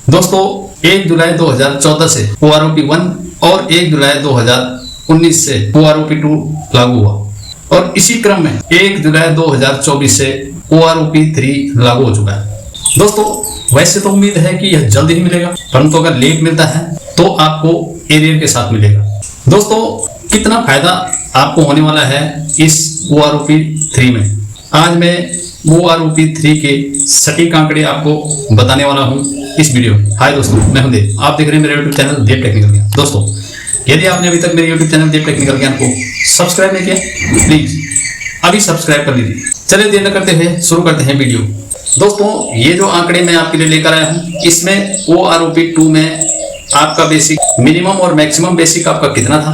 दोस्तों 1 जुलाई 2014 से OROP 1 और 1 जुलाई 2019 से OROP 2 लागू हुआ और इसी क्रम में 1 जुलाई 2024 से OROP 3 लागू हो चुका है। दोस्तों वैसे तो उम्मीद है कि यह जल्द ही मिलेगा, परंतु अगर लेट मिलता है तो आपको एरियर के साथ मिलेगा। दोस्तों कितना फायदा आपको होने वाला है इस OROP 3 में, आज मैं OROP 3 के सटीक आंकड़े आपको बताने वाला हूं इस वीडियो में। हाय दोस्तों, मैं हूं देव, आप देख रहे हैं मेरे यूट्यूब चैनल देव टेक्निकल ज्ञान। दोस्तों यदि आपने अभी तक मेरे यूट्यूब चैनल देव टेक्निकल ज्ञान को सब्सक्राइब नहीं किया, प्लीज अभी सब्सक्राइब कर लीजिए। चलिए देर न करते हुए शुरू करते हैं वीडियो। दोस्तों ये जो आंकड़े मैं आपके लिए लेकर आया हूँ, इसमें OROP 2 में आपका बेसिक मिनिमम और मैक्सिमम बेसिक आपका कितना था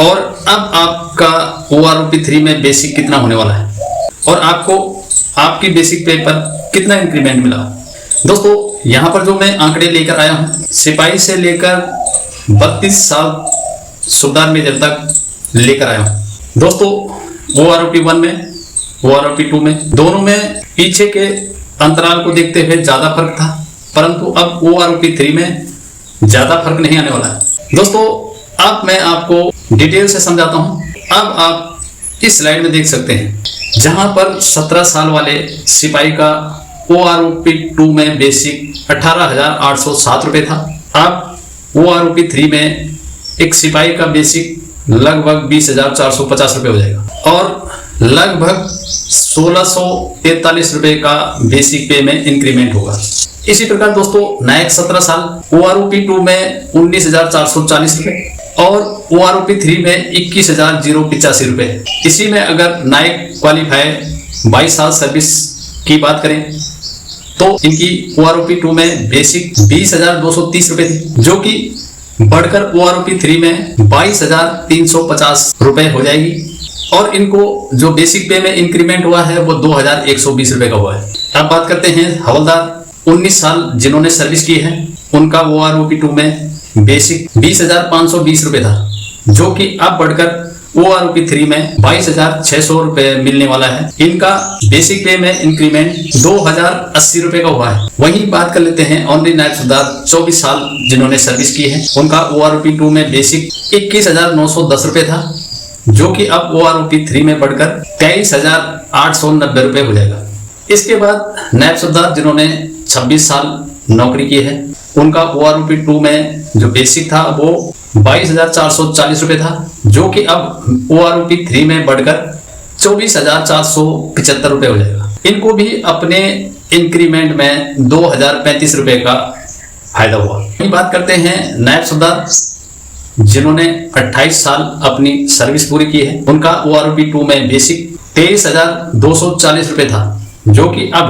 और अब आपका OROP 3 में बेसिक कितना होने वाला है और आपको आपकी बेसिक पे पर कितना इंक्रीमेंट मिला। दोस्तों यहाँ पर जो मैं आंकड़े लेकर आया हूँ, सिपाही से लेकर 32 साल सुबेदार मेजर तक लेकर आया हूँ। दोस्तों OROP 1 में OROP 2 में दोनों में पीछे के अंतराल को देखते हुए ज्यादा फर्क था, परंतु अब OROP 3 में ज्यादा फर्क नहीं आने वाला है। दोस्तों अब मैं आपको डिटेल से समझाता हूं। अब आप इस स्लाइड में देख सकते हैं, जहां पर 17 साल वाले सिपाही का OROP 2 में बेसिक 18,807 रुपए था। अब OROP 3 में एक सिपाही का बेसिक लगभग 20,450 रुपए हो जाएगा और लगभग 1,643 रुपए का बेसिक पे में इंक्रीमेंट होगा। इसी प्रकार दोस्तों नायक 17 साल OROP 2 में 19,440 रुपए और OROP 3 में 21,085 रुपए। इसी में अगर नायक क्वालिफाई 22 साल सर्विस की बात करें तो इनकी OROP 2 में बेसिक 20,230 रुपए थी, जो कि बढ़कर OROP 3 में 22,350 रुपए हो जाएगी और इनको जो बेसिक पे में इंक्रीमेंट हुआ है वो 2,120 रुपए का हुआ है। अब बात करते हैं हवलदार 19 साल जिन्होंने सर्विस की है, उनका OROP 2 में बेसिक 20,520 रुपए था, जो कि अब बढ़कर OROP 3 में 22,600 रुपए मिलने वाला है। इनका बेसिक पे में इंक्रीमेंट 2,080 रुपए का हुआ है। वहीं बात कर लेते हैं ऑनरी नायक सुबेदार 24 साल जिन्होंने सर्विस की है, उनका OROP 2 में बेसिक 21,910 रुपए था, जो कि अब OROP 3 में बढ़कर 23,890 रुपए हो जाएगा। इसके बाद नायब सुबेदार जिन्होंने 26 साल नौकरी की है, उनका OROP 2 में जो बेसिक था वो 22,440 रुपए था, जो कि अब OROP 3 में बढ़कर 24,475 रुपए हो जाएगा। इनको भी अपने इंक्रीमेंट में 2,035 रुपए का फायदा हुआ। बात करते हैं नायब सुबेदार जिन्होंने 28 साल अपनी सर्विस पूरी की है, उनका OROP 2 में बेसिक 23,240 रुपए था, जो कि अब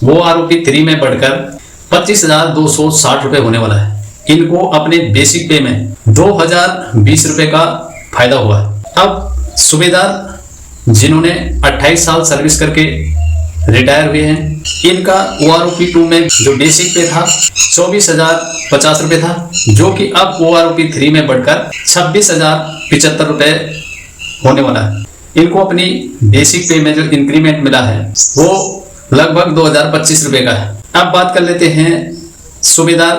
OROP 3 में बढ़कर 25,260 रुपए होने वाला है। इनको अपने बेसिक पे में 2,020 रुपए का फायदा हुआ है। अब सुबेदार जिन्होंने 28 साल सर्विस करके रिटायर हुए हैं, इनका OROP 2 में जो बेसिक पे था 24,050 रुपए था, जो कि अब OROP 3 में बढ़कर 26,075 रुपए होने वाला है। इनको अपनी बेसिक पे में जो इंक्रीमेंट मिला है वो लगभग 2,025 रुपए का है। अब बात कर लेते हैं सुबेदार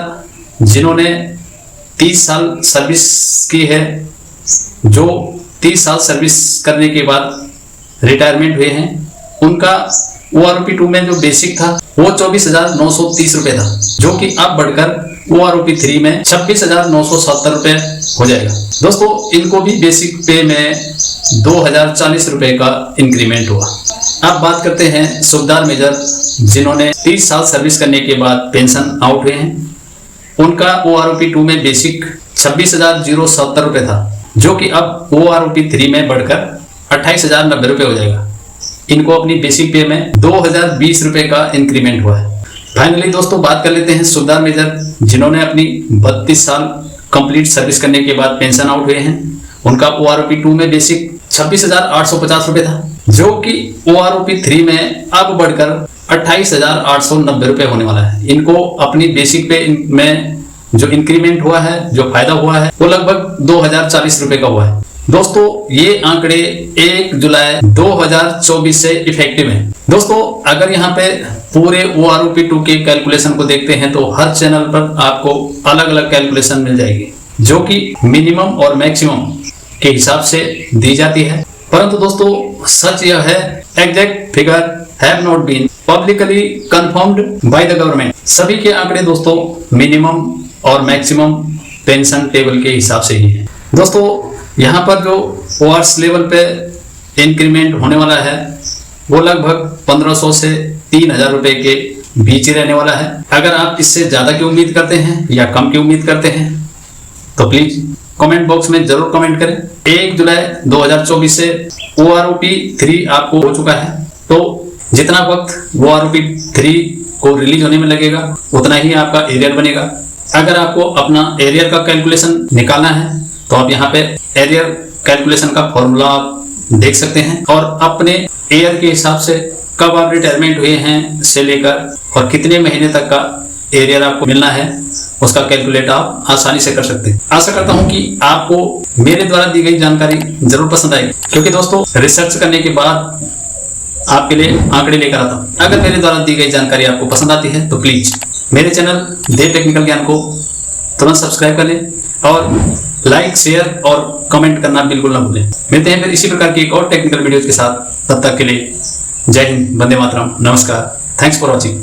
जिन्होंने 30 साल सर्विस की है, जो 30 साल सर्विस करने के बाद रिटायरमेंट हुए हैं, उनका OROP 2 में जो बेसिक था वो 24,930 रुपए था, जो कि अब बढ़कर OROP 3 में 26,970 रुपए हो जाएगा। दोस्तों इनको भी बेसिक पे में 2,040 रुपए का इंक्रीमेंट हुआ। अब बात करते हैं सुबेदार मेजर जिन्होंने 30 साल सर्विस करने के बाद पेंशन आउट हुए हैं, उनका OROP 2 में बेसिक 26,070 रुपए था, जो कि अब OROP 3 में बढ़कर 28,090 रुपए हो जाएगा। इनको अपनी बेसिक पे में 2,020 रुपए का इंक्रीमेंट हुआ है। फाइनली दोस्तों बात कर लेते हैं सुबेदार मेजर जिन्होंने अपनी 32 साल कंप्लीट सर्विस करने के बाद पेंशन आउट हुए हैं, उनका OROP 2 में बेसिक 26,850 रुपए था, जो कि OROP 3 में अब बढ़कर 28,890 रुपए होने वाला है। इनको अपनी बेसिक पे में जो इंक्रीमेंट हुआ है, जो फायदा हुआ है, वो लगभग 2,040 रुपए का हुआ है। दोस्तों ये आंकड़े 1 जुलाई 2024 से इफेक्टिव हैं। दोस्तों अगर यहाँ पे पूरे OROP2 के कैलकुलेशन को देखते हैं तो हर चैनल पर आपको अलग अलग कैलकुलेशन मिल जाएगी, जो कि मिनिमम और मैक्सिमम के हिसाब से दी जाती है। परंतु दोस्तों सच यह है, exact figure have not been publicly confirmed by the government. सभी के आंकड़े दोस्तों मिनिमम और मैक्सिमम पेंशन टेबल के हिसाब से ही है। दोस्तों यहाँ पर जो ORS लेवल पे इंक्रीमेंट होने वाला है वो लगभग 1500 से 3000 रुपए के बीच ही रहने वाला है। अगर आप इससे ज्यादा की उम्मीद करते हैं या कम की उम्मीद करते हैं तो प्लीज कमेंट बॉक्स में जरूर कमेंट करें। 1 जुलाई 2024 से OROP3 आपको हो चुका है, तो जितना वक्त OROP3 को रिलीज होने में लगेगा उतना ही आपका एरियर बनेगा। अगर आपको अपना एरियर का कैलकुलेशन निकालना है तो आप यहाँ पे एरियर कैलकुलेशन का फॉर्मूला आप देख सकते हैं और अपने एयर के हिसाब से कब आप रिटायरमेंट हुए हैं से लेकर और कितने महीने तक का एरियर आपको मिलना है उसका कैलकुलेट आप आसानी से कर सकते हैं। आशा करता हूं कि आपको मेरे द्वारा दी गई जानकारी जरूर पसंद आएगी, क्योंकि दोस्तों रिसर्च करने के बाद आपके लिए आंकड़े लेकर आता हूं। अगर मेरे द्वारा दी गई जानकारी आपको पसंद आती है तो प्लीज मेरे चैनल देव टेक्निकल ज्ञान को तुरंत सब्सक्राइब कर लें और लाइक, शेयर और कमेंट करना बिल्कुल ना भूलें। मिलते हैं फिर इसी प्रकार की एक और टेक्निकल वीडियोज के साथ। तब तक के लिए जय हिंद, वंदे मातरम, नमस्कार, थैंक्स फॉर वॉचिंग।